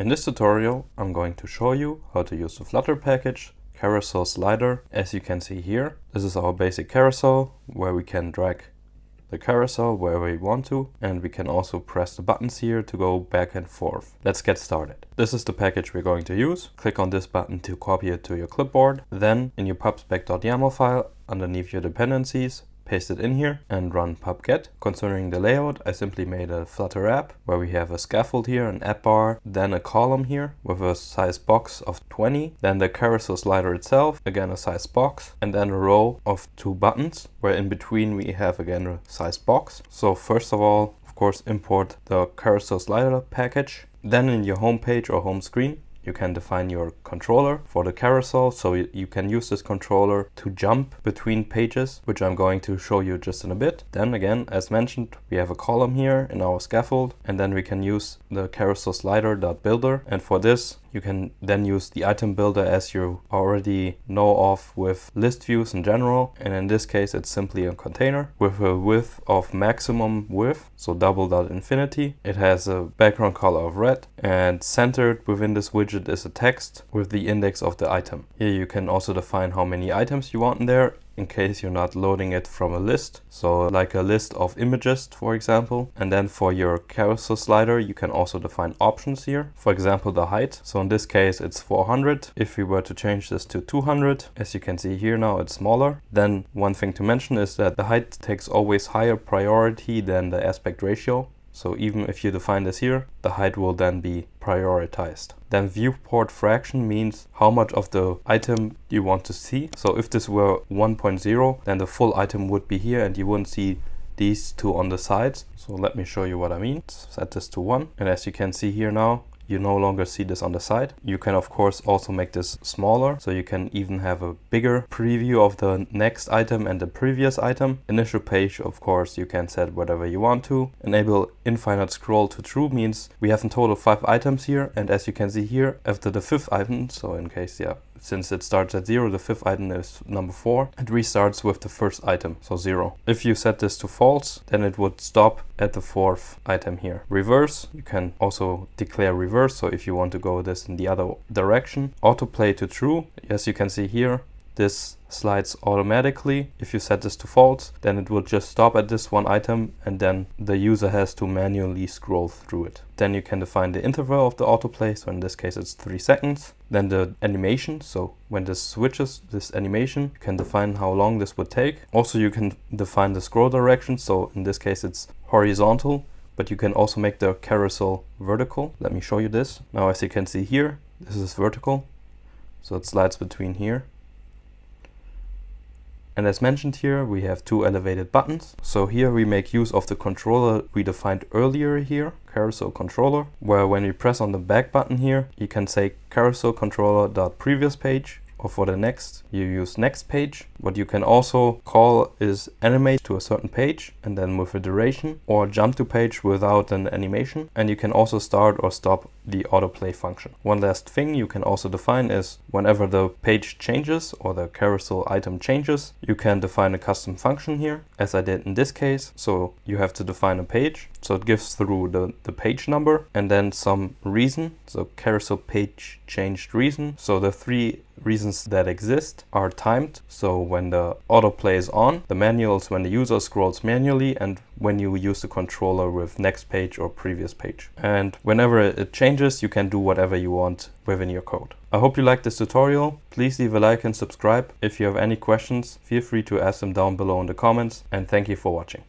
In this tutorial, I'm going to show you how to use the Flutter package Carousel Slider. As you can see here, this is our basic carousel where we can drag the carousel wherever we want to, and we can also press the buttons here to go back and forth. Let's get started. This is the package we're going to use. Click on this button to copy it to your clipboard. Then in your pubspec.yaml file, underneath your dependencies, paste it in here and run pubget. Concerning the layout, I simply made a Flutter app where we have a scaffold here, an app bar, then a column here with a size box of 20, then the carousel slider itself, again a size box, and then a row of 2 buttons where in between we have again a size box. So first of all, of course, import the carousel slider package. Then in your home page or home screen, you can define your controller for the carousel, so you can use this controller to jump between pages, which I'm going to show you just in a bit. Then again, as mentioned, we have a column here in our scaffold, and then we can use the carousel slider.builder, and for this you can then use the item builder as you already know of with list views in general. And in this case, it's simply a container with a width of maximum width, so double.infinity. It has a background color of red, and centered within this widget is a text with the index of the item. Here you can also define how many items you want in there, in case you're not loading it from a list, so like a list of images, for example. And then for your carousel slider, you can also define options here. For example, the height. So in this case, it's 400. If we were to change this to 200, as you can see here now, it's smaller. Then one thing to mention is that the height takes always higher priority than the aspect ratio. So even if you define this here, the height will then be prioritized. Then viewport fraction means how much of the item you want to see. So if this were 1.0, then the full item would be here and you wouldn't see these two on the sides. So let me show you what I mean. Set this to 1. And as you can see here now, you no longer see this on the side. You can of course also make this smaller, so you can even have a bigger preview of the next item and the previous item. Initial page, of course, you can set whatever you want to. Enable infinite scroll to true means we have in total 5 items here, and as you can see here, after the 5th item, so in case, since it starts at 0, the 5th item is number 4. It restarts with the first item, so 0. If you set this to false, then it would stop at the 4th item here. Reverse, you can also declare reverse, so if you want to go this in the other direction. Autoplay to true, as you can see here, this slides automatically. If you set this to false, then it will just stop at this one item and then the user has to manually scroll through it. Then you can define the interval of the autoplay, so in this case it's 3 seconds. Then the animation, so when this switches, this animation, you can define how long this would take. Also you can define the scroll direction, so in this case it's horizontal, but you can also make the carousel vertical. Let me show you this. Now as you can see here, this is vertical, so it slides between here. And as mentioned here, we have 2 elevated buttons. So here we make use of the controller we defined earlier here, carousel controller, where when you press on the back button here, you can say carousel controller.previous page, or for the next, you use next page. What you can also call is animate to a certain page and then with a duration, or jump to page without an animation. And you can also start or stop the autoplay function. One last thing you can also define is whenever the page changes or the carousel item changes, you can define a custom function here, as I did in this case. So you have to define a page. So it gives through the page number and then some reason. So carousel page changed reason. So the 3 reasons that exist are timed. So when the autoplay is on, the manual is when the user scrolls manually, and when you use the controller with next page or previous page. And whenever it changes, you can do whatever you want within your code. I hope you liked this tutorial. Please leave a like and subscribe. If you have any questions, feel free to ask them down below in the comments, and thank you for watching.